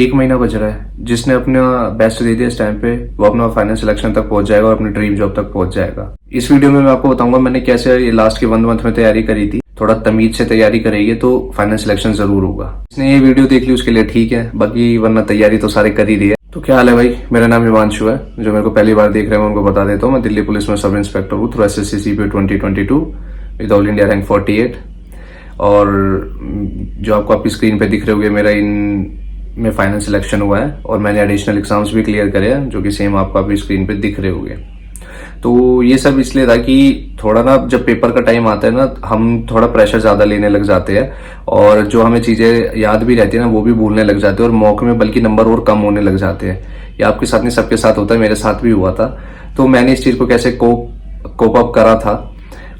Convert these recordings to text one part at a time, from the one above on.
एक महीना बच रहा है। जिसने अपना बेस्ट दे दिया इस टाइम पे वो अपना फाइनल सिलेक्शन तक पहुंच जाएगा और अपनी ड्रीम जॉब तक पहुंच जाएगा। इस वीडियो में मैं आपको बताऊंगा मैंने कैसे ये लास्ट के 1 मंथ में तैयारी करी थी। थोड़ा तमीज से तैयारी करेंगे तो फाइनल सिलेक्शन जरूर होगा। जिसने ये वीडियो देख ली उसके लिए ठीक है, बाकी वरना तैयारी तो सारे कर ही रही है। तो क्या हाल है भाई, मेरा नाम हिमांशु है। जो मेरे को पहली बार देख रहे हैं मैं उनको बता देता हूँ, मैं दिल्ली पुलिस में सब इंस्पेक्टर हूँ through SSC CP 2022 with all India rank 48। और जो आपको आपकी स्क्रीन पे दिख रहे होंगे मेरा इन में फाइनल सिलेक्शन हुआ है और मैंने एडिशनल एग्जाम्स भी क्लियर करे हैं जो कि सेम आपको अभी स्क्रीन पे दिख रहे होंगे। तो ये सब इसलिए था कि थोड़ा ना जब पेपर का टाइम आता है ना हम थोड़ा प्रेशर ज्यादा लेने लग जाते हैं और जो हमें चीजें याद भी रहती है ना वो भी भूलने लग जाते हैं और मौके में बल्कि नंबर और कम होने लग जाते हैं। ये आपके साथ नहीं सबके साथ होता है, मेरे साथ भी हुआ था। तो मैंने इस चीज को कैसे कोप अप करा था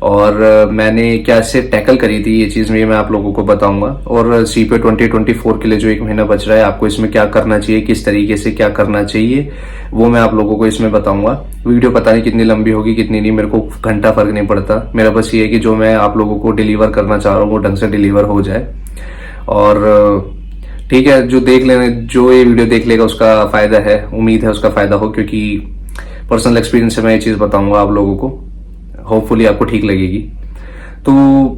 और मैंने कैसे टैकल करी थी ये चीज में मैं आप लोगों को बताऊंगा। और CP 2024 के लिए जो 1 महीना बच रहा है आपको इसमें क्या करना चाहिए, किस तरीके से क्या करना चाहिए वो मैं आप लोगों को इसमें बताऊंगा। वीडियो पता नहीं कितनी लंबी होगी कितनी नहीं, मेरे को घंटा फर्क नहीं पड़ता। मेरा बस ये है कि जो मैं आप लोगों को डिलीवर करना चाह रहा हूँ वो ढंग से डिलीवर हो जाए। और ठीक है, जो ये वीडियो देख लेगा उसका फायदा है, उम्मीद है उसका फायदा हो, क्योंकि पर्सनल एक्सपीरियंस से मैं ये चीज बताऊंगा आप लोगों को, होपफुली आपको ठीक लगेगी। तो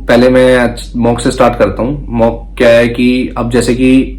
पहले मैं मॉक से स्टार्ट करता हूँ। मॉक क्या है कि अब जैसे कि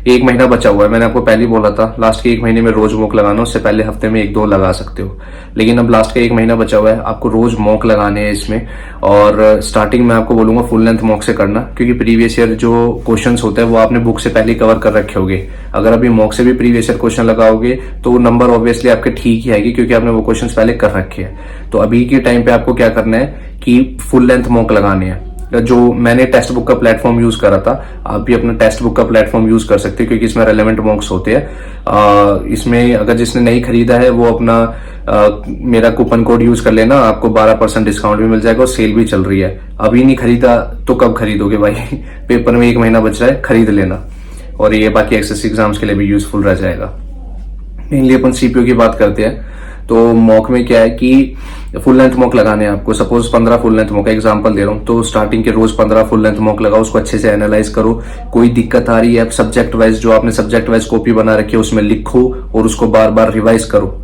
1 महीना बचा हुआ है, मैंने आपको पहले ही बोला था लास्ट के 1 महीने में रोज मॉक लगाना, उससे पहले हफ्ते में 1-2 लगा सकते हो। लेकिन अब लास्ट का 1 महीना बचा हुआ है, आपको रोज मॉक लगाने हैं इसमें। और स्टार्टिंग में आपको बोलूंगा फुल लेंथ मॉक से करना, क्योंकि प्रीवियस ईयर जो क्वेश्चंस होते हैं वो आपने बुक से पहले कवर कर रखे होंगे। अगर अभी मॉक से भी प्रीवियस ईयर क्वेश्चन लगाओगे तो नंबर ऑब्वियसली आपके ठीक ही आएगी, क्योंकि आपने वो क्वेश्चन पहले कर रखे हैं। तो अभी के टाइम पे आपको क्या करना है कि फुल लेंथ मॉक लगाने हैं। जो मैंने टेक्स्ट बुक का प्लेटफॉर्म यूज करा था, आप भी अपना टेक्स्ट बुक का प्लेटफॉर्म यूज कर सकते हैं, क्योंकि इसमें रेलेवेंट मॉक्स होते हैं। इसमें अगर जिसने नहीं खरीदा है वो अपना मेरा कूपन कोड यूज कर लेना, आपको 12% डिस्काउंट भी मिल जाएगा और सेल भी चल रही है। अभी नहीं खरीदा तो कब खरीदोगे भाई पेपर में 1 महीना बच रहा है, खरीद लेना। और ये बाकी एक्सेस एग्जाम्स के लिए भी यूजफुल रह जाएगा। मेनली अपन CPO की बात करते हैं। तो मॉक में क्या है कि फुल लेंथ मॉक लगाने हैं आपको। Suppose 15 full length mock example दे रहा हूँ, तो स्टार्टिंग के रोज 15 फुल लेंथ मॉक लगाओ, उसको अच्छे से एनालाइज करो। कोई दिक्कत आ रही है सब्जेक्ट वाइज, जो आपने सब्जेक्ट वाइज कॉपी बना रखी है उसमें लिखो और उसको बार बार रिवाइज करो।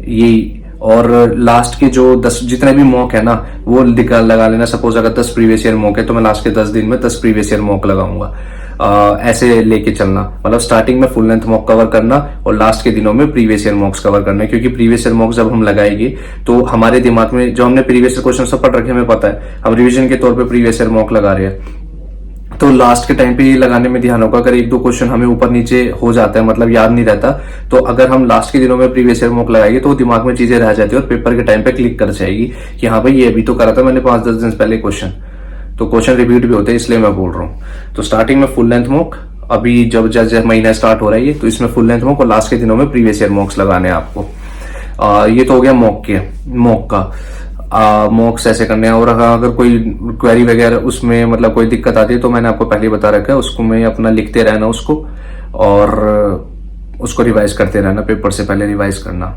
यही। और लास्ट के जो 10 जितने भी मॉक है ना वो लगा लेना। सपोज अगर 10 प्रीवियस ईयर मॉक है तो मैं लास्ट के 10 दिन में 10 प्रीवियस ईयर मॉक लगाऊंगा। ऐसे लेके चलना, मतलब स्टार्टिंग में फुल लेंथ मॉक कवर करना और लास्ट के दिनों में प्रीवियस ईयर मॉक्स कवर करना। क्योंकि प्रीवियस ईयर मॉक्स जब हम लगाएंगे तो हमारे दिमाग में जो हमने प्रीवियस ईयर क्वेश्चन सब पढ़ रखे हमें पता है, हम रिवीजन के तौर पे प्रीवियस ईयर मॉक लगा रहे हैं। तो लास्ट के टाइम पे ये लगाने में ध्यान होगा। अगर 1-2 क्वेश्चन हमें ऊपर नीचे हो जाता है, मतलब याद नहीं रहता, तो अगर हम लास्ट के दिनों में प्रीवियस ईयर मॉक लगाएंगे तो दिमाग में चीजें रह जाती है और पेपर के टाइम पे क्लिक कर जाएगी कि हाँ भाई ये अभी तो करा था मैंने 5-10 दिन पहले क्वेश्चन। तो क्वेश्चन रिपीट भी होते हैं, इसलिए मैं बोल रहा हूँ। तो स्टार्टिंग में फुल लेंथ मॉक, अभी जब महीना स्टार्ट हो रहा है ये, तो इसमें फुल लेंथ मॉक और लास्ट के दिनों में प्रीवियस ईयर मॉक्स लगाने हैं आपको। ये तो हो गया मॉक का। मॉक्स ऐसे करने हैं। और अगर कोई क्वेरी वगैरह उसमें मतलब कोई दिक्कत आती है तो मैंने आपको पहले बता रखा है, उसको में अपना लिखते रहना उसको और उसको रिवाइज करते रहना, पेपर से पहले रिवाइज करना।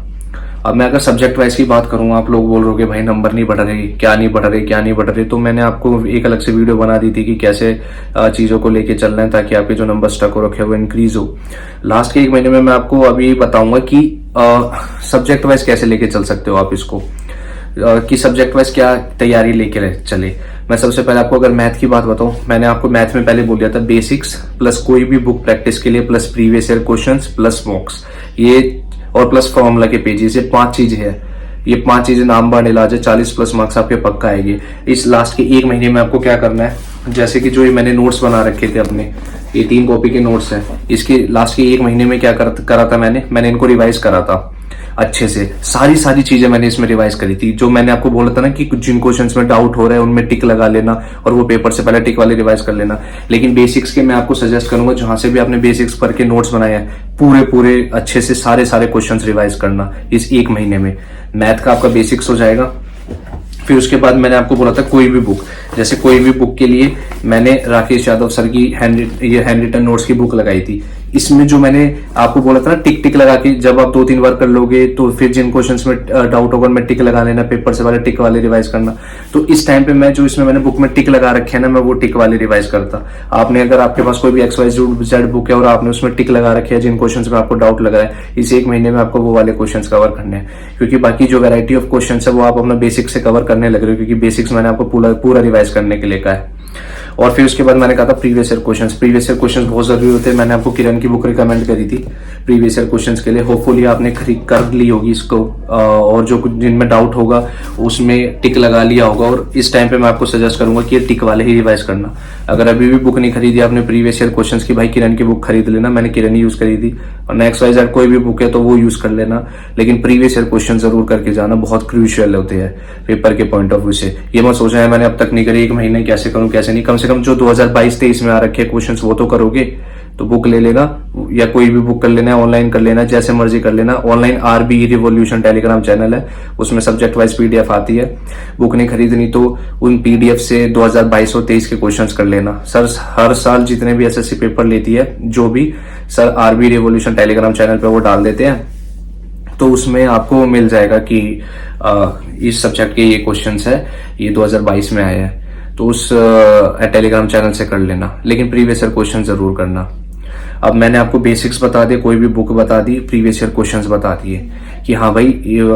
अब मैं अगर सब्जेक्ट वाइज की बात करूँ, आप लोग बोल रहे हो भाई नंबर नहीं बढ़ रहे, क्या नहीं बढ़ रहे, तो मैंने आपको एक अलग से वीडियो बना दी थी कि कैसे चीजों को लेके चलना है ताकि आपके जो नंबर स्टक हो रखे वो इंक्रीज हो। लास्ट के 1 महीने में मैं आपको अभी बताऊंगा कि सब्जेक्ट वाइज कैसे लेके चल सकते हो आप इसको, कि सब्जेक्ट वाइज क्या तैयारी लेके चले। मैं सबसे पहले आपको अगर मैथ की बात बताऊं, मैंने आपको मैथ में पहले बोल दिया था बेसिक्स प्लस कोई भी बुक प्रैक्टिस के लिए plus previous year questions plus मॉक्स, ये और प्लस फॉर्मूला के पेजेस, ये 5 चीजें हैं। ये 5 चीजें नाम बाढ़ इलाज है, 40+ मार्क्स आपके पक्का आएंगे। इस लास्ट के 1 महीने में आपको क्या करना है, जैसे कि जो मैंने नोट्स बना रखे थे अपने, ये 3 कॉपी के नोट्स हैं। इसके लास्ट के 1 महीने में क्या करा था मैंने इनको रिवाइज करा था अच्छे से। सारी चीजें मैंने इसमें रिवाइज करी थी। जो मैंने आपको बोला था ना कि जिन क्वेश्चंस में डाउट हो रहा है उनमें टिक लगा लेना और वो पेपर से पहले टिक वाले रिवाइज कर लेना। लेकिन बेसिक्स के मैं आपको सजेस्ट करूंगा, जहां से भी आपने बेसिक्स पढ़ के नोट्स बनाए हैं पूरे अच्छे से सारे क्वेश्चंस रिवाइज करना इस 1 महीने में। मैथ का आपका बेसिक्स हो जाएगा। फिर उसके बाद मैंने आपको बोला था कोई भी बुक, जैसे कोई भी बुक के लिए मैंने राकेश यादव सर की हैंड रिटन नोट्स की बुक लगाई थी। इसमें जो मैंने आपको बोला था ना टिक टिक लगा के, जब आप 2-3 बार कर लोगे तो फिर जिन क्वेश्चंस में डाउट होगा मैं टिक लगा लेना, पेपर से वाले टिक वाले रिवाइज करना। तो इस टाइम पे मैं जो इसमें मैंने बुक में टिक लगा रखे हैं ना, मैं वो टिक वाले रिवाइज करता। आपने अगर आपके पास कोई भी XYZ बुक है और आपने उसमें टिक लगा रखे है जिन क्वेश्चंस में आपको डाउट लग रहा है, इस 1 महीने में आपको वो वाले क्वेश्चंस कवर करने हैं, क्योंकि बाकी जो वैरायटी ऑफ क्वेश्चंस है वो आप अपना बेसिक से कवर करने लग रहे हो, क्योंकि बेसिक्स मैंने आपको पूरा रिवाइज करने के लिए कहा है। और फिर उसके बाद मैंने कहा था प्रीवियस ईयर क्वेश्चंस बहुत जरूरी होते हैं। मैंने आपको किरण की बुक रिकमेंड करी थी प्रीवियस ईयर क्वेश्चंस के लिए। होपफुली आपने खरीद कर ली होगी इसको, और जो कुछ जिनमें डाउट होगा उसमें टिक लगा लिया होगा। और इस टाइम पे मैं आपको सजेस्ट करूंगा कि ये टिक वाले ही रिवाइज करना। अगर अभी भी बुक नहीं खरीदी आपने प्रीवियस ईयर क्वेश्चंस की, भाई किरण की बुक खरीद लेना, मैंने किरण ही यूज करी थी। और XYZ कोई भी बुक है तो वो यूज कर लेना, लेकिन प्रीवियस ईयर क्वेश्चन जरूर करके जाना, बहुत क्रूशियल होते हैं पेपर के पॉइंट ऑफ व्यू से। ये मत सोचना है मैंने अब तक नहीं करी, 1 महीने कैसे करूं कैसे नहीं, कम से कम जो 2022-23 में आ रखे क्वेश्चंस वो तो करोगे। तो बुक ले लेना, या कोई भी बुक कर लेना, ऑनलाइन कर लेना, जैसे मर्जी कर लेना। Online RB revolution Telegram channel है, उसमें सब्जेक्ट वाइज PDF आती है। बुक नहीं खरीदनी तो उन PDF से 2022 और 23 के क्वेश्चंस कर लेना। सर हर साल जितने भी SSC पेपर लेती है जो भी, sir RB revolution Telegram channel पे वो डाल देते हैं, तो उसमें आपको मिल जाएगा कि इस सब्जेक्ट के ये क्वेश्चंस है, ये 2022 में आए हैं। तो उस टेलीग्राम चैनल से कर लेना, लेकिन प्रीवियस ईयर क्वेश्चन जरूर करना। अब मैंने आपको बेसिक्स बता दिए, कोई भी बुक बता दी, प्रीवियस ईयर क्वेश्चंस बता दिए कि हाँ भाई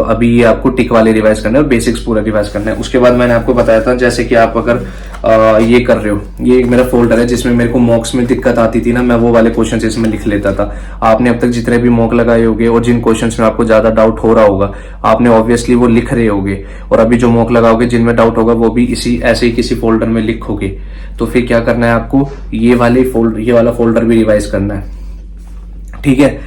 अभी ये आपको टिक वाले रिवाइज करना है और बेसिक्स पूरा रिवाइज करना है। उसके बाद मैंने आपको बताया था, जैसे कि आप अगर ये कर रहे हो, ये एक मेरा फोल्डर है जिसमें मेरे को मॉक्स में दिक्कत आती थी ना, मैं वो वाले क्वेश्चंस इसमें लिख लेता था। आपने अब तक जितने भी मॉक लगाए होंगे और जिन क्वेश्चंस में आपको ज्यादा डाउट हो रहा होगा, आपने ऑब्वियसली वो लिख रहे होगे, और अभी जो मॉक लगाओगे जिनमें डाउट होगा वो भी इसी ऐसे ही किसी फोल्डर में लिखोगे। तो फिर क्या करना है आपको, ये वाला फोल्डर भी रिवाइज करना है, ठीक है।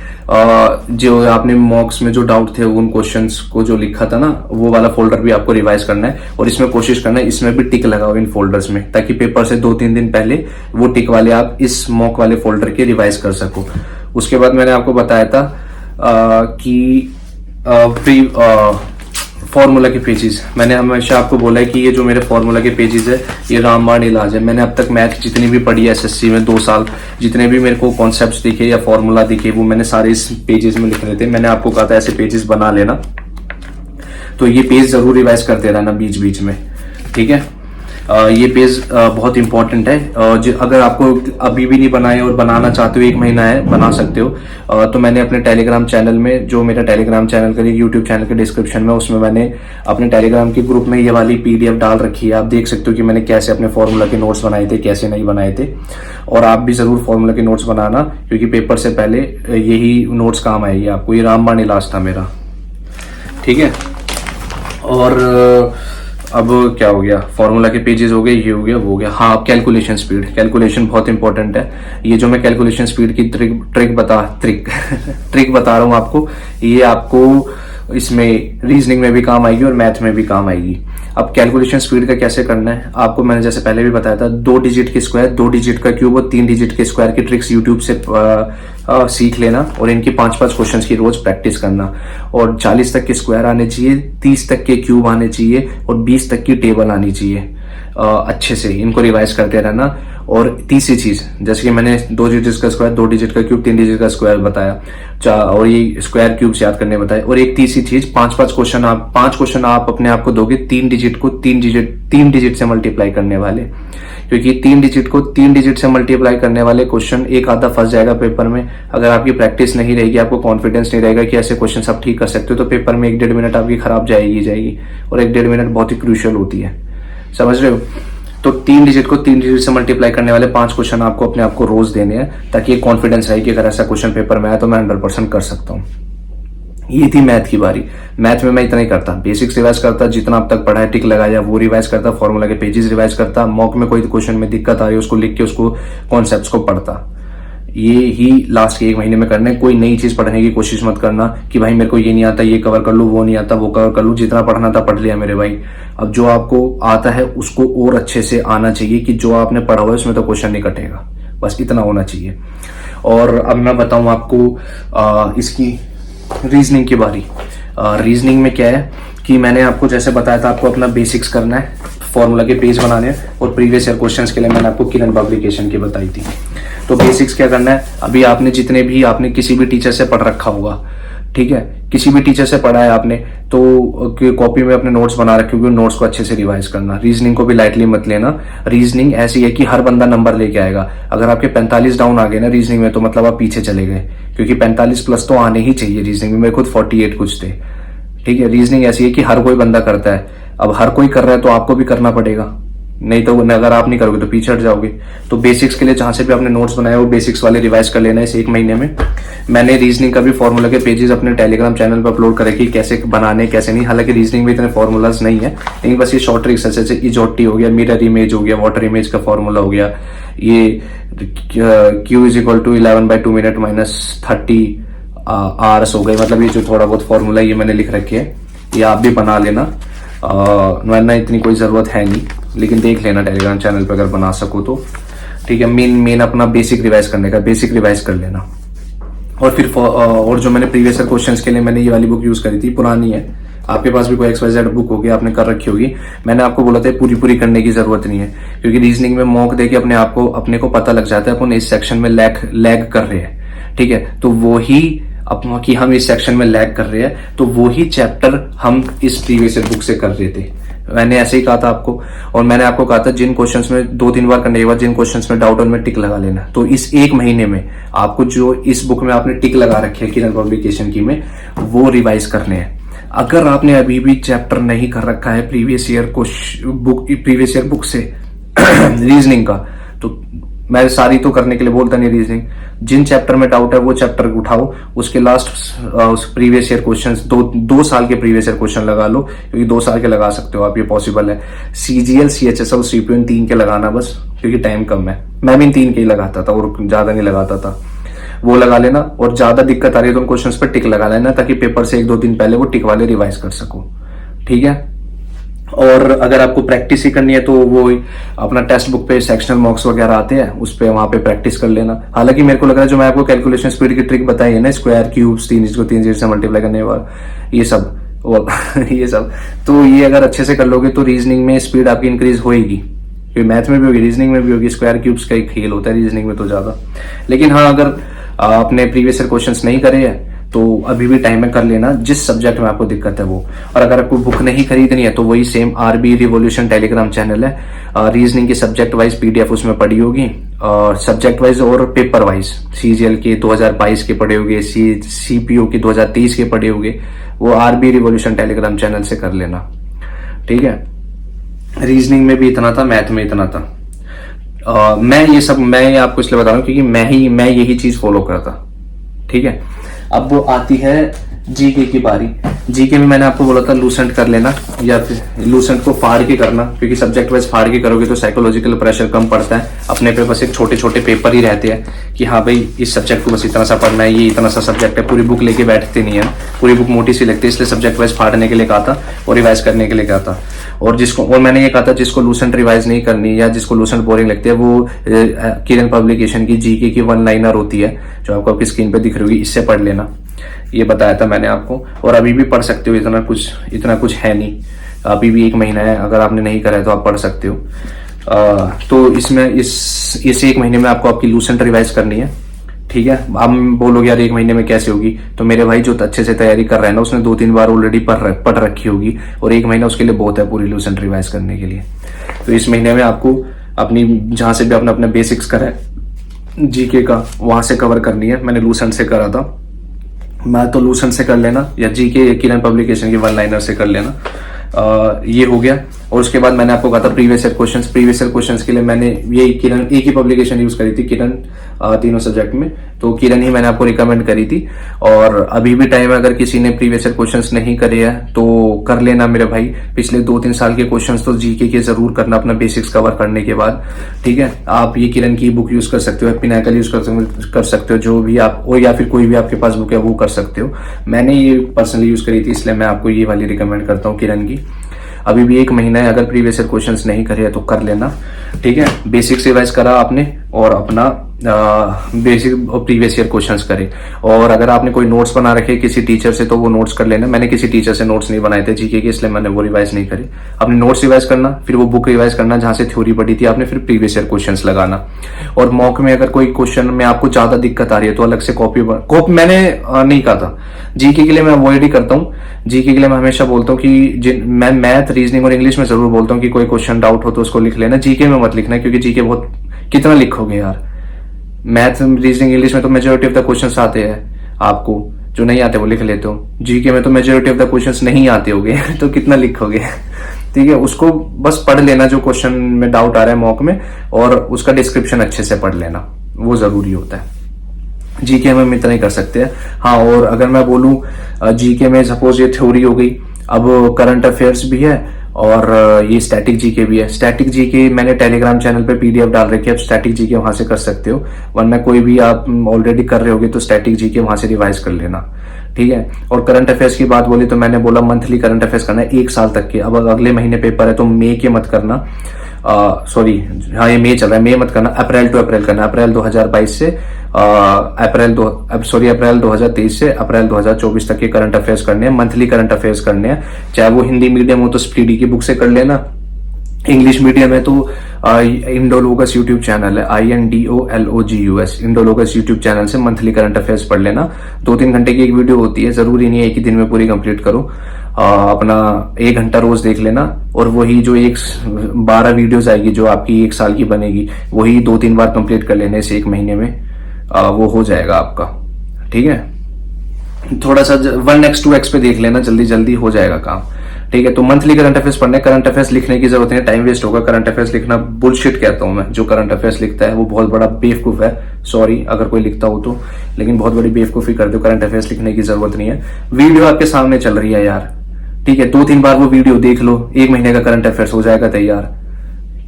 जो आपने मॉक्स में जो डाउट थे उन क्वेश्चंस को जो लिखा था ना, वो वाला फोल्डर भी आपको रिवाइज करना है। और इसमें कोशिश करना है इसमें भी टिक लगाओ इन फोल्डर्स में, ताकि पेपर से 2-3 दिन पहले वो टिक वाले आप इस मॉक वाले फोल्डर के रिवाइज कर सको। उसके बाद मैंने आपको बताया था कि फॉर्मूला के पेजेस, मैंने हमेशा आपको बोला है कि ये जो मेरे फॉर्मूला के पेजेस है ये रामबाण इलाज है। मैंने अब तक मैथ जितनी भी पढ़ी है SSC में 2 साल, जितने भी मेरे को कॉन्सेप्ट्स दिखे या फॉर्मूला दिखे, वो मैंने सारे इस पेजेस में लिख रहे थे। मैंने आपको कहा था ऐसे पेजेस बना लेना, तो ये पेज जरूर रिवाइज करते रहना बीच बीच में, ठीक है। ये पेज बहुत इंपॉर्टेंट है। अगर आपको अभी भी नहीं बनाए और बनाना चाहते हो, 1 महीना है, बना सकते हो। तो मैंने अपने टेलीग्राम चैनल में, जो मेरा टेलीग्राम चैनल का यूट्यूब चैनल के डिस्क्रिप्शन में, उसमें मैंने अपने टेलीग्राम के ग्रुप में ये वाली PDF डाल रखी है। आप देख सकते हो कि मैंने कैसे अपने फॉर्मूला के नोट्स बनाए थे, कैसे नहीं बनाए थे। और आप भी जरूर फॉर्मूला के नोट्स बनाना, क्योंकि पेपर से पहले यही नोट्स काम आएगी आपको। ये रामबाण इलाज था मेरा, ठीक है। और अब क्या हो गया, फॉर्मूला के पेजेस हो गए, ये हो गया, वो हो गया। हाँ, अब कैलकुलेशन स्पीड, कैलकुलेशन बहुत इंपॉर्टेंट है। ये जो मैं कैलकुलेशन स्पीड की ट्रिक बता रहा हूँ आपको, ये आपको इसमें रीजनिंग में भी काम आएगी और मैथ में भी काम आएगी। अब कैलकुलेशन स्पीड का कैसे करना है आपको मैंने जैसे पहले भी बताया था, 2 डिजिट के स्क्वायर, 2 डिजिट का क्यूब और 3 डिजिट के स्क्वायर की ट्रिक्स यूट्यूब से सीख लेना, और इनकी 5-5 क्वेश्चंस की रोज प्रैक्टिस करना। और 40 तक के स्क्वायर आने चाहिए, 30 तक के क्यूब आने चाहिए और 20 तक की टेबल आनी चाहिए। अच्छे से इनको रिवाइज करते रहना। और तीसरी चीज, जैसे कि मैंने 2 डिजिट का स्क्वायर, 2 डिजिट का क्यूब, 3 डिजिट का स्क्वायर बताया, और ये स्क्वायर क्यूब्स याद करने बताए। और एक तीसरी चीज, 5 क्वेश्चन आप अपने आप को दोगे 3 डिजिट से मल्टीप्लाई करने वाले, क्योंकि 3 डिजिट को 3 डिजिट से मल्टीप्लाई करने वाले क्वेश्चन एक आधा फंस जाएगा पेपर में। अगर आपकी प्रैक्टिस नहीं रहेगी, आपको कॉन्फिडेंस नहीं रहेगा कि ऐसे क्वेश्चन आप ठीक कर सकते हो, तो पेपर में 1-1.5 मिनट आपकी खराब जाएगी। और 1-1.5 मिनट बहुत ही क्रूशियल होती है, समझ रहे हो। तो 3 डिजिट को 3 डिजिट से मल्टीप्लाई करने वाले 5 क्वेश्चन आपको अपने आप को रोज देने हैं, ताकि एक कॉन्फिडेंस रहे कि अगर ऐसा क्वेश्चन पेपर में आया तो मैं 100% कर सकता हूँ। ये थी मैथ की बारी। मैथ में मैं इतना ही करता, बेसिक्स रिवाइज करता, जितना अब तक पढ़ा है टिक लगाया वो रिवाइज करता, फॉर्मूला के पेजेस रिवाइज करता, मॉक में कोई क्वेश्चन में दिक्कत आ रही है उसको लिख के उसको कॉन्सेप्ट्स को पढ़ता। ये ही लास्ट के 1 महीने में करना है। कोई नई चीज पढ़ने की कोशिश मत करना कि भाई मेरे को ये नहीं आता, ये कवर कर लूँ, वो नहीं आता, वो कवर कर लूँ। जितना पढ़ना था पढ़ लिया मेरे भाई। अब जो आपको आता है उसको और अच्छे से आना चाहिए, कि जो आपने पढ़ा हुआ है उसमें तो क्वेश्चन नहीं कटेगा, बस इतना होना चाहिए। और अब मैं बताऊं आपको इसकी रीजनिंग की बारी। रीजनिंग में क्या है कि मैंने आपको जैसे बताया था, आपको अपना बेसिक्स करना है, फॉर्मूला के पेज बनाने हैं, और प्रीवियस ईयर क्वेश्चंस के लिए मैंने आपको किरण पब्लिकेशन की बताई थी। तो बेसिक्स क्या करना है, अभी आपने जितने भी आपने किसी भी टीचर से पढ़ रखा होगा, ठीक है, किसी भी टीचर से पढ़ा है आपने, तो कॉपी में अपने नोट्स बना रखे होंगे, नोट्स को अच्छे से रिवाइज करना। रीजनिंग को भी लाइटली मत लेना। रीजनिंग ऐसी है कि हर बंदा नंबर लेके आएगा। अगर आपके 45 डाउन आ गए ना रीजनिंग में, तो मतलब आप पीछे चले गए, क्योंकि 45 प्लस तो आने ही चाहिए रीजनिंग में। मेरे खुद 48 कुछ थे, ठीक है। रीजनिंग ऐसी है कि हर कोई बंदा करता है। अब हर कोई कर रहा है तो आपको भी करना पड़ेगा, नहीं तो अगर आप नहीं करोगे तो पीछे हट जाओगे। तो बेसिक्स के लिए जहां से भी आपने नोट्स बनाए वो बेसिक्स वाले रिवाइज कर लेना इस एक महीने में। मैंने रीजनिंग का भी फॉर्मूला के पेजेस अपने टेलीग्राम चैनल पर अपलोड करे कि कैसे बनाने कैसे नहीं। हालांकि रीजनिंग में इतने फॉर्मूलाज नहीं है, लेकिन बस ये शॉर्ट ट्रिक्स जैसे इजोटी हो गया, मिरर इमेज हो गया, वाटर इमेज का फॉर्मूला हो गया, ये Q is equal to 11/2 minute minus 30 hours हो गए। मतलब ये जो थोड़ा बहुत फॉर्मूला ये मैंने लिख रखे है, ये आप भी बना लेना। वरना इतनी कोई जरूरत है नहीं, लेकिन देख लेना टेलीग्राम चैनल पे अगर बना सको तो, ठीक है। मेन अपना बेसिक रिवाइज करने का, बेसिक रिवाइज कर लेना। और फिर और जो मैंने प्रीवियस ईयर क्वेश्चंस के लिए मैंने ये वाली बुक यूज करी थी, पुरानी है, आपके पास भी कोई XYZ बुक होगी, आपने कर रखी होगी। मैंने आपको बोला था पूरी करने की जरूरत नहीं है, क्योंकि रीजनिंग में मॉक देके अपने को पता लग जाता है अपन इस सेक्शन में लैग कर रहे हैं, ठीक है। तो वो ही कि हम इस सेक्शन में लैग कर रहे हैं, तो वो ही चैप्टर हम इस प्रीवियस ईयर बुक से कर रहे थे। मैंने ऐसे ही कहा था आपको, और मैंने आपको कहा था जिन क्वेश्चंस में 2-3 बार करने के बाद जिन क्वेश्चंस में डाउट उनमें टिक लगा लेना। तो इस एक महीने में आपको जो इस बुक में आपने टिक लगा रखे है किरण पब्लिकेशन की में, वो रिवाइज करने हैं। अगर आपने अभी भी चैप्टर नहीं कर रखा है प्रीवियस ईयर बुक से रीजनिंग का, तो मैं सारी तो करने के लिए बोलता नहीं रीजनिंग। जिन चैप्टर में डाउट है वो चैप्टर उठाओ, उसके लास्ट प्रीवियस ईयर क्वेश्चंस, 2 साल के प्रीवियस ईयर क्वेश्चन लगा लो, क्योंकि 2 साल के लगा सकते हो आप, ये पॉसिबल है। CGL CHS और CPO 3 के लगाना बस, क्योंकि टाइम कम है। मैं भी इन 3 के ही लगाता था और ज्यादा नहीं लगाता था, वो लगा लेना। और ज्यादा दिक्कत आ रही है तो उन क्वेश्चंस पर टिक लगा लेना, ताकि पेपर से 1-2 दिन पहले वो टिक वाले रिवाइज कर सको, ठीक है। और अगर आपको प्रैक्टिस ही करनी है तो वो अपना टेक्स्ट बुक पे सेक्शनल मार्क्स वगैरह आते हैं, उस पे वहां पे प्रैक्टिस कर लेना। हालांकि मेरे को लग रहा है जो मैं आपको कैलकुलेशन स्पीड की ट्रिक बताई है ना, स्क्वायर क्यूब्स 3 से मल्टीप्लाई करने वाला, ये सब ये सब, तो ये अगर अच्छे से कर लोगे तो रीजनिंग में स्पीड आपकी इंक्रीज होगी, क्योंकि मैथ में भी होगी, रीजनिंग में भी होगी। स्क्वायर क्यूब्स का एक खेल होता है रीजनिंग में तो ज्यादा। लेकिन हाँ, अगर आपने प्रीवियस ईयर क्वेश्चंस नहीं करे हैं तो अभी भी टाइम में कर लेना, जिस सब्जेक्ट में आपको दिक्कत है वो। और अगर आपको बुक नहीं खरीदनी है तो वही same RB revolution Telegram channel है, रीजनिंग की सब्जेक्ट वाइज PDF उसमें पड़ी होगी, और सब्जेक्ट वाइज और पेपर वाइज CGL के 2022 के पढ़े होंगे, CPO के 2023 के पढ़े होंगे, वो RB रिवॉल्यूशन टेलीग्राम चैनल से कर लेना, ठीक है। रीजनिंग में भी इतना था, मैथ में इतना था। मैं आपको इसलिए बता रहा हूँ क्योंकि मैं यही चीज फॉलो करता, ठीक है। अब वो आती है जीके की बारी। जीके में मैंने आपको बोला था लूसेंट कर लेना, या फिर लूसेंट को फाड़ के करना, क्योंकि सब्जेक्ट वाइज फाड़ के करोगे तो साइकोलॉजिकल प्रेशर कम पड़ता है। अपने पे बस एक छोटे पेपर ही रहते हैं कि हाँ भाई इस सब्जेक्ट को बस इतना सा पढ़ना है, ये इतना सा सब्जेक्ट है। पूरी बुक लेके बैठते नहीं है, पूरी बुक मोटी सी लगती है, इसलिए सब्जेक्ट वाइज फाड़ने के लिए कहा था और रिवाइज करने के लिए कहा था। और मैंने ये कहा था जिसको लूसेंट रिवाइज नहीं करनी या जिसको लूसेंट बोरिंग लगती है, वो किरण पब्लिकेशन की जीके की 1 लाइनर होती है जो आपको आपकी स्क्रीन पे दिख रही होगी, इससे पढ़ लेना, ये बताया था मैंने आपको। और अभी भी पढ़ सकते हो, इतना कुछ है नहीं, अभी भी 1 महीना है, अगर आपने नहीं करा है तो आप पढ़ सकते हो। तो इसमें इस 1 महीने में आपको आपकी लूसेंट रिवाइज करनी है, ठीक है। आप बोलोगे यार 1 महीने में कैसे होगी, तो मेरे भाई जो अच्छे से तैयारी कर रहा है ना, उसने 2-3 बार ऑलरेडी पढ़ रखी होगी, और 1 महीना उसके लिए बहुत है पूरी लूसेंट रिवाइज करने के लिए। तो इस महीने में आपको अपनी जहां से भी आपने अपना बेसिक्स करा है जीके का, वहां से कवर करनी है। मैंने लूसेंट से करा था, मैं तो लूसेंट से कर लेना, या जीके किरण पब्लिकेशन की 1 लाइनर से कर लेना। ये हो गया। और उसके बाद मैंने आपको कहा था प्रीवियस ईयर क्वेश्चंस के लिए मैंने यही किरण एक ही पब्लिकेशन यूज करी थी, किरण, तीनों सब्जेक्ट में, तो किरण ही मैंने आपको रिकमेंड करी थी। और अभी भी टाइम है, अगर किसी ने प्रीवियस ईयर क्वेश्चंस नहीं करे हैं तो कर लेना मेरे भाई। पिछले 2-3 साल के क्वेश्चंस तो जीके के जरूर करना अपना बेसिक्स कवर करने के बाद, ठीक है। आप ये किरण की बुक यूज कर सकते हो, पिनाकल यूज कर सकते हो, जो भी आप, और या फिर कोई भी आपके पास बुक है वो कर सकते हो। मैंने ये पर्सनली यूज करी थी, इसलिए मैं आपको ये वाली रिकमेंड करता हूँ किरण की। अभी भी 1 महीना है, अगर प्रीवियस ईयर क्वेश्चंस नहीं करे तो कर लेना, ठीक है। बेसिक्स रिवाइज करा आपने और अपना बेसिक और प्रीवियस ईयर क्वेश्चंस करें। और अगर आपने कोई नोट्स बना रखे किसी टीचर से तो वो नोट्स कर लेना। मैंने किसी टीचर से नोट्स नहीं बनाए थे जीके के, इसलिए मैंने वो रिवाइज नहीं करे। आपने नोट्स रिवाइज करना, फिर वो बुक रिवाइज करना जहां से थ्योरी पढ़ी थी आपने, फिर प्रीवियस ईयर क्वेश्चंस लगाना। और मॉक में अगर कोई क्वेश्चन में आपको ज्यादा दिक्कत आ रही है तो अलग से कॉपी मैंने नहीं कहा था। जीके के लिए मैं अवॉइड ही करता हूँ। जीके के लिए मैं हमेशा बोलता हूँ कि मैं मैथ, रीजनिंग और इंग्लिश में जरूर बोलता हूँ कि कोई क्वेश्चन डाउट हो तो उसको लिख लेना। जीके में मत लिखना, क्योंकि जीके बहुत कितना लिखोगे यार। मैथ, रीजनिंग, इंग्लिश में तो मेजोरिटी ऑफ द क्वेश्चंस आते हैं आपको, जो नहीं आते वो लिख लेते हो। जीके में तो मेजोरिटी ऑफ द क्वेश्चंस नहीं आते होगे तो कितना लिखोगे। ठीक है, उसको बस पढ़ लेना जो क्वेश्चन में डाउट आ रहा है मॉक में, और उसका डिस्क्रिप्शन अच्छे से पढ़ लेना, वो जरूरी होता है। जीके में हम इतना ही कर सकते हैं। हाँ, और अगर मैं बोलूं जीके में सपोज ये थ्योरी हो गई, अब करंट अफेयर्स भी है और ये स्टैटिक जीके भी है। स्टैटिक जीके मैंने टेलीग्राम चैनल पे पीडीएफ डाल रखी है, आप स्टैटिक जीके वहां से कर सकते हो, वरना कोई भी आप ऑलरेडी कर रहे होगे तो स्टैटिक जीके वहां से रिवाइज कर लेना। ठीक है, और करंट अफेयर्स की बात बोली तो मैंने बोला मंथली करंट अफेयर्स करना है 1 साल तक के। अब अगले महीने पेपर है तो मई के मत करना, सॉरी हाँ ये मई चल रहा है, मई मत करना, अप्रैल टू अप्रैल करना। अप्रैल 2022 से अप्रैल 2023 से अप्रैल 2024 तक के करंट अफेयर्स करने हैं, मंथली करंट अफेयर्स करने हैं। चाहे वो हिंदी मीडियम हो तो स्पीडी की बुक से कर लेना, इंग्लिश मीडियम है तो इंडोलोगस यूट्यूब चैनल है, INDOLOGUS, इंडोलोगस यूट्यूब चैनल से मंथली करंट अफेयर्स पढ़ लेना। 2-3 घंटे की एक वीडियो होती है, जरूरी नहीं है कि दिन में पूरी कंप्लीट करो। अपना 1 घंटा रोज देख लेना, और वही जो 12 वीडियोस आएगी जो आपकी 1 साल की बनेगी, वही 2-3 बार कंप्लीट कर लेने से 1 महीने में वो हो जाएगा आपका। ठीक है, थोड़ा सा 1x 2x पे देख लेना, जल्दी जल्दी हो जाएगा काम। ठीक है, तो मंथली करंट अफेयर्स पढ़ने, करंट अफेयर्स लिखने की जरूरत नहीं है, टाइम वेस्ट होगा। करंट अफेयर्स लिखना बुलशिट कहता हूं मैं, जो करंट अफेयर्स लिखता है वो बहुत बड़ा बेवकूफ है। सॉरी अगर कोई लिखता हो तो, लेकिन बहुत बड़ी बेवकूफी कर दो। करंट अफेयर्स लिखने की जरूरत नहीं है, वीडियो आपके सामने चल रही है यार। ठीक है, 2-3 बार वो वीडियो देख लो, 1 महीने का करंट अफेयर्स हो जाएगा तैयार।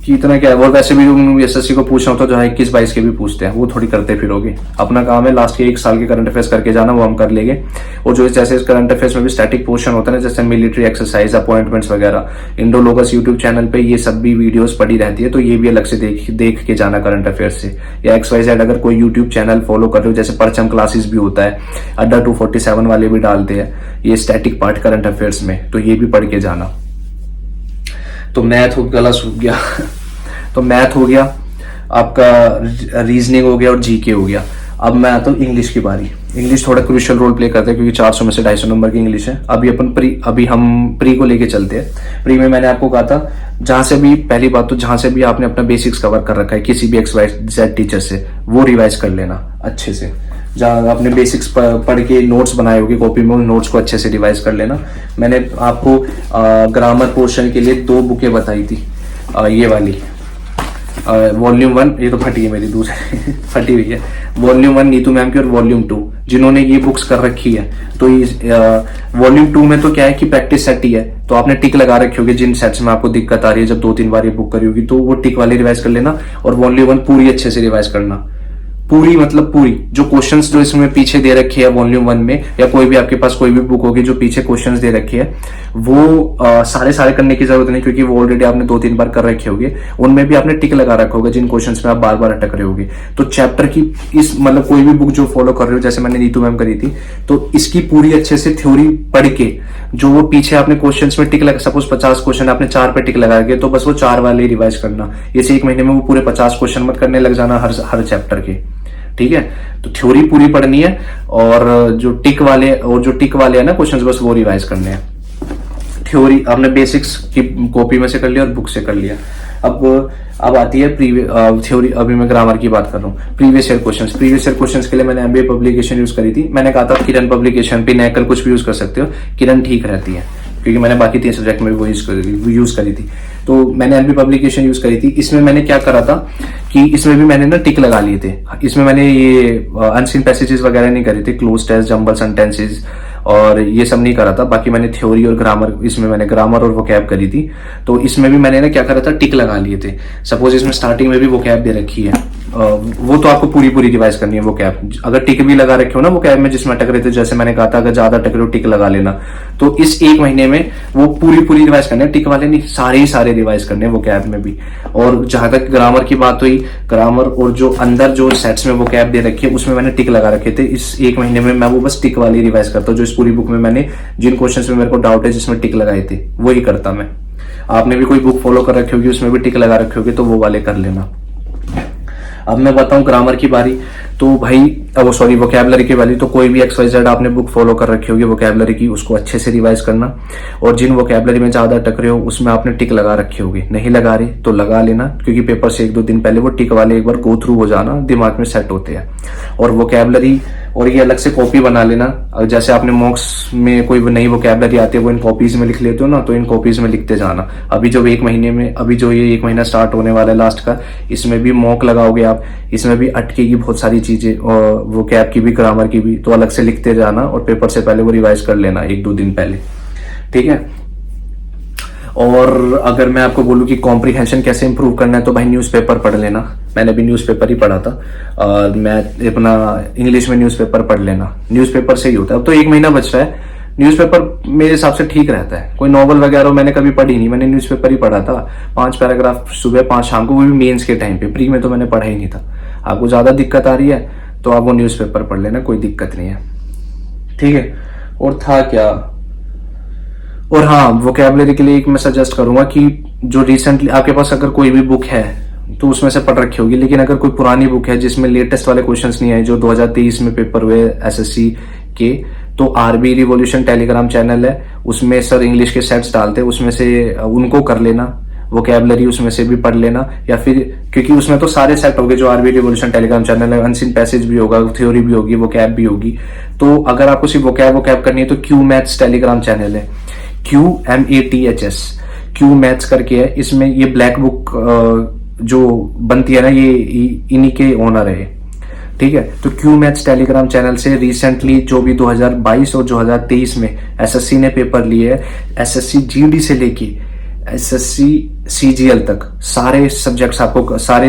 कि इतना क्या है, और वैसे भी एसएससी को पूछना होता है जहाँ 21-22 के भी पूछते हैं, वो थोड़ी करते फिरोगे। अपना काम है लास्ट के 1 साल के करंट अफेयर्स करके जाना, वो हम कर लेंगे। और जो जैसे इस करंट अफेयर्स में भी स्टैटिक पोर्शन होता है ना, जैसे मिलिट्री एक्सरसाइज, अपॉइंटमेंट्स वगैरह, इंडोलोगस यूट्यूब चैनल पे ये सब भी वीडियोस पड़ी रहती है, तो ये भी अलग से देख के जाना करंट अफेयर्स से। या XYZ अगर कोई यूट्यूब चैनल फॉलो कर रहे हो, जैसे परचम क्लासेस भी होता है, अड्डा 247 वाले भी डालते हैं ये स्टैटिक पार्ट करंट अफेयर्स में, तो ये भी पढ़ के जाना। तो मैथ गला सूख गया तो मैथ हो गया आपका, रीजनिंग हो गया और जीके हो गया। अब मैं आता हूँ इंग्लिश की बारी। इंग्लिश थोड़ा क्रूशियल रोल प्ले करते हैं क्योंकि 400 में से 250 नंबर की इंग्लिश है। अभी हम प्री को लेके चलते हैं। प्री में मैंने आपको कहा था, जहां से भी पहली बात तो जहां से भी आपने अपना बेसिक्स कवर कर रखा है किसी भी XYZ टीचर से, वो रिवाइज कर लेना अच्छे से। जहां आपने बेसिक्स पढ़ के नोट्स बनाए होंगे कॉपी में, उन नोट्स को अच्छे से रिवाइज कर लेना। मैंने आपको ग्रामर पोर्शन के लिए 2 बुकें बताई थी, ये वाली वॉल्यूम 1, ये तो फटी है मेरी दूसरी फटी हुई है, वॉल्यूम 1 नीतू मैम की, और वॉल्यूम 2 जिन्होंने ये बुक्स कर रखी है। तो वॉल्यूम 2 में तो क्या है कि प्रैक्टिस सेट ही है, तो आपने टिक लगा रखे होगे जिन सेट्स में आपको दिक्कत आ रही है। जब 2-3 बार ये बुक करी होगी तो वो टिक वाले रिवाइज कर लेना, और वॉल्यूम 1 पूरी अच्छे से रिवाइज करना। पूरी मतलब पूरी, जो क्वेश्चंस जो इसमें पीछे दे रखे हैं वॉल्यूम 1 में, या कोई भी आपके पास कोई भी बुक होगी जो पीछे क्वेश्चंस दे रखे हैं, वो सारे करने की जरूरत नहीं, क्योंकि वो ऑलरेडी आपने 2-3 बार कर रखे होगे। उनमें भी आपने टिक लगा रखा होगा जिन क्वेश्चंस में आप बार बार अटक रहे होगे। तो चैप्टर की इस मतलब कोई भी बुक जो फॉलो कर रहे हो, जैसे मैंने नीतू मैम करी थी, तो इसकी पूरी अच्छे से थ्योरी पढ़ के, जो वो पीछे आपने क्वेश्चंस में टिक लगा, सपोज 50 क्वेश्चन आपने 4 पे टिक लगा के, तो बस वो 4 वाले रिवाइज करना। इसे 1 महीने में वो पूरे 50 क्वेश्चन मत करने लग जाना हर चैप्टर के। ठीक है, तो थ्योरी पूरी पढ़नी है, और जो टिक वाले है ना क्वेश्चंस, बस वो रिवाइज करने हैं। थ्योरी आपने बेसिक्स की कॉपी में से कर लिया और बुक से कर लिया। अब आती है थ्योरी। अभी मैं ग्रामर की बात कर रहा हूँ। प्रीवियस ईयर क्वेश्चंस के लिए मैंने MBA पब्लिकेशन यूज करी थी। मैंने कहा था किरण पब्लिकेशन, पिनैकल, कुछ भी यूज कर सकते हो, किरण ठीक रहती है, क्योंकि मैंने बाकी 3 सब्जेक्ट में भी वो यूज करी थी। तो मैंने MBA पब्लिकेशन यूज करी थी। इसमें मैंने क्या करा था कि इसमें भी मैंने ना टिक लगा लिए थे। इसमें मैंने ये अनसीन पैसेजेस वगैरह नहीं करी थी, क्लोज टेस्ट, जंबल सेंटेंसेस और ये सब नहीं करा था। बाकी मैंने थ्योरी और ग्रामर, इसमें मैंने ग्रामर और वोकैब करी थी। तो इसमें भी मैंने ना क्या करा था, टिक लगा लिए थे। सपोज इसमें स्टार्टिंग में भी वोकैब दे रखी है, वो तो आपको पूरी पूरी रिवाइज करनी है वो कैब। अगर टिक भी लगा रखे हो ना वो कैब में जिसमें अटक रहे थे, जैसे मैंने कहा था अगर ज्यादा अटक रहे हो टिक लगा लेना, तो इस एक महीने में वो पूरी पूरी रिवाइज करने, टिक वाले नहीं सारे ही सारे रिवाइज करने वो कैब में भी। और जहां तक ग्रामर की बात हुई, ग्रामर और जो अंदर जो सेट्स में वो कैब दे रखी है उसमें मैंने टिक लगा रखे थे। इस एक महीने में मैं वो बस टिक वाली रिवाइज करता हूँ, जो इस पूरी बुक में मैंने जिन क्वेश्चन में मेरे को डाउट है जिसमें टिक लगाए थे वही करता मैं। आपने भी कोई बुक फॉलो कर रखी होगी उसमें भी टिक लगा रखे होगी तो वो वाले कर लेना। अब मैं बताऊं ग्रामर की बारी, तो भाई वो सॉरी वोकैबुलरी की बारी, तो कोई भी XYZ आपने बुक फॉलो कर रखी होगी वोकैबुलरी की, उसको अच्छे से रिवाइज करना। और जिन वोकैबुलरी में ज्यादा अटक रहे हो उसमें आपने टिक लगा रखी होगी, नहीं लगा रहे तो लगा लेना, क्योंकि पेपर से 1-2 दिन पहले वो टिक वाले एक बार गो थ्रू हो जाना, दिमाग में सेट होते हैं। और वोकैबुलरी और ये अलग से कॉपी बना लेना। और जैसे आपने मॉक्स में कोई नई वोकैबुलरी आती है वो इन कॉपीज में लिख लेते हो ना, तो इन कॉपीज में लिखते जाना। अभी जो एक महीने में, अभी जो ये 1 महीना स्टार्ट होने वाला है लास्ट का, इसमें भी मॉक लगाओगे आप, इसमें भी अटकेगी बहुत सारी चीजें, और वो कैब की भी ग्रामर की भी, तो अलग से लिखते जाना और पेपर से पहले वो रिवाइज कर लेना 1-2 दिन पहले, ठीक है। और अगर मैं आपको बोलूं कि कॉम्प्रिहेंशन कैसे इंप्रूव करना है, तो भाई न्यूज़पेपर पढ़ लेना। मैंने भी न्यूज़पेपर ही पढ़ा था, और मैं अपना इंग्लिश में न्यूज़पेपर पढ़ लेना, न्यूज़पेपर से ही होता है। अब तो 1 महीना बच रहा है, न्यूज़पेपर मेरे हिसाब से ठीक रहता है। कोई नॉवल वगैरह मैंने कभी पढ़ी नहीं, मैंने न्यूज़पेपर ही पढ़ा था, 5 पैराग्राफ सुबह 5 शाम को, वो भी मेंस के टाइम पे, प्री में तो मैंने पढ़ा ही नहीं था। आपको ज्यादा दिक्कत आ रही है तो आप वो न्यूज़पेपर पढ़ लेना, कोई दिक्कत नहीं है, ठीक है। और था क्या, और हाँ वोकैबुलरी के लिए एक मैं सजेस्ट करूंगा कि जो रिसेंटली आपके पास अगर कोई भी बुक है तो उसमें से पढ़ रखी होगी, लेकिन अगर कोई पुरानी बुक है जिसमें लेटेस्ट वाले क्वेश्चंस नहीं आए, जो 2023 में पेपर हुए SSC के, तो RB रिवॉल्यूशन टेलीग्राम चैनल है, उसमें सर इंग्लिश के सेट्स डालते हैं, उसमें से उनको कर लेना, वोकैबुलरी उसमें से भी पढ़ लेना। या फिर क्योंकि उसमें तो सारे सेट हो गए जो RB रिवॉल्यूशन टेलीग्राम चैनल है, अनसीन पैसेज भी होगा, थ्योरी भी होगी, वोकैब भी होगी। तो अगर आपको सिर्फ वोकैब करनी है तो क्यू मैथ्स टेलीग्राम चैनल है, QMATHS, क्यू मैथ्स करके है। इसमें ये ब्लैक बुक जो बनती है ना, ये इन्हीं के ओनर है, ठीक है। तो क्यू मैथ्स टेलीग्राम चैनल से रिसेंटली जो भी 2022 और 2023 में SSC ने पेपर लिए है, SSC GD से लेके SSC CGL तक सारे सब्जेक्ट्स आपको, सारे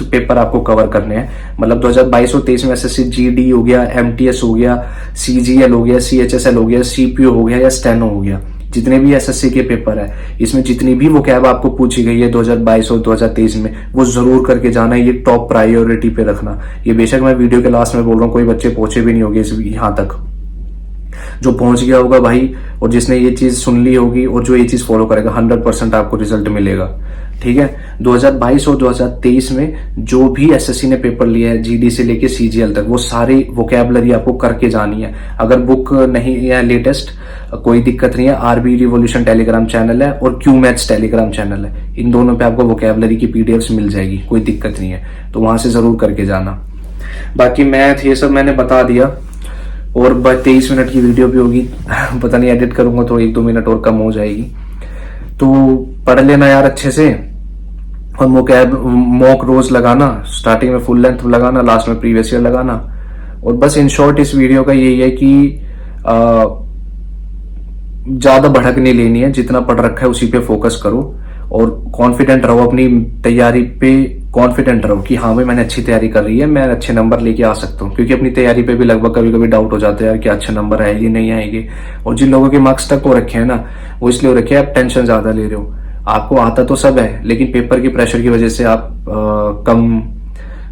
पेपर आपको कवर करने हैं। मतलब 2022 और 23 में SSC GD हो गया, MTS हो गया, CGL हो गया, CHSL हो गया, CPO हो गया या स्टेनो हो गया, जितने भी SSC के पेपर है, इसमें जितनी भी वोकैब आपको पूछी गई है 2022 और 2023 में, वो जरूर करके जाना, ये टॉप प्रायोरिटी पे रखना। ये बेशक मैं वीडियो के लास्ट में बोल रहा हूँ, कोई बच्चे पहुंचे भी नहीं होंगे यहाँ तक, जो पहुंच गया होगा भाई, और जिसने ये चीज सुन ली होगी और जो ये चीज फॉलो करेगा, 100% आपको रिजल्ट मिलेगा, ठीक है। 2022 और 2023 में जो भी SSC ने पेपर लिया है GD से लेके CGL तक, वो सारी वोकैबुलरी आपको करके जानी है। अगर बुक नहीं है लेटेस्ट, कोई दिक्कत नहीं है, RB रिवॉल्यूशन टेलीग्राम चैनल है और क्यू मैथ्स टेलीग्राम चैनल है, इन दोनों पे आपको वोकैबुलरी की PDFs मिल जाएगी, कोई दिक्कत नहीं है, तो वहां से जरूर करके जाना। बाकी मैथ ये सब मैंने बता दिया, और 23 मिनट की वीडियो भी होगी पता नहीं एडिट करूंगा तो 1-2 मिनट और कम हो जाएगी। तो पढ़ लेना यार अच्छे से, और मॉक रोज लगाना, स्टार्टिंग में फुल लेंथ लगाना, लास्ट में प्रीवियस ईयर लगाना। और बस इन शॉर्ट इस वीडियो का यही है कि ज्यादा भड़क नहीं लेनी है, जितना पढ़ रखा है उसी पे फोकस करो, और कॉन्फिडेंट रहो अपनी तैयारी पे, कॉन्फिडेंट रहो कि हाँ भाई मैंने अच्छी तैयारी कर रही है, मैं अच्छे नंबर लेके आ सकता हूँ। क्योंकि अपनी तैयारी पे भी लगभग कभी कभी डाउट हो जाता है यार कि अच्छे नंबर आएगी नहीं आएगी, और जिन लोगों के मार्क्स तक हो रखे हैं ना, वो इसलिए हो रखे हैं आप टेंशन ज्यादा ले रहे हो। आपको आता तो सब है, लेकिन पेपर की प्रेशर की वजह से आप कम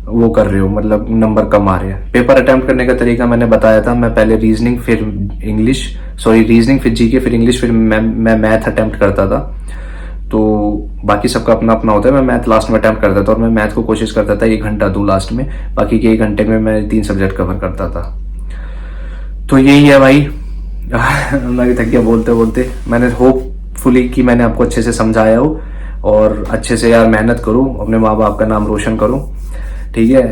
वो कर रहे हो, मतलब नंबर कम आ रहे हैं। पेपर अटेम्प्ट करने का तरीका मैंने बताया था, मैं पहले रीजनिंग फिर इंग्लिश, सॉरी रीजनिंग फिर जीके फिर इंग्लिश फिर मैं मैथ अटेम्प्ट करता था। तो बाकी सबका अपना अपना होता है, मैं मैथ लास्ट में अटेम्प्ट करता था, और मैं मैथ को कोशिश करता था 1 घंटा दूं लास्ट में, बाकी के 1 घंटे में मैं 3 सब्जेक्ट कवर करता था। तो यही है भाई मैं भी थक गया बोलते बोलते। मैंने होपफुली कि मैंने आपको अच्छे से समझाया हो, और अच्छे से यार मेहनत करो, अपने माँ बाप का नाम रोशन करो, ठीक है।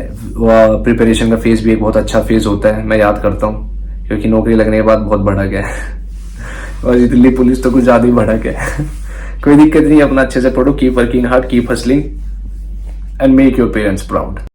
प्रिपरेशन का फेज भी एक बहुत अच्छा फेज होता है, मैं याद करता हूँ, क्योंकि नौकरी लगने के बाद बहुत भड़क है और ये दिल्ली पुलिस तो कुछ ज्यादा ही भड़क है कोई दिक्कत नहीं, अपना अच्छे से पढ़ो, keep working hard, keep hustling and make your parents proud.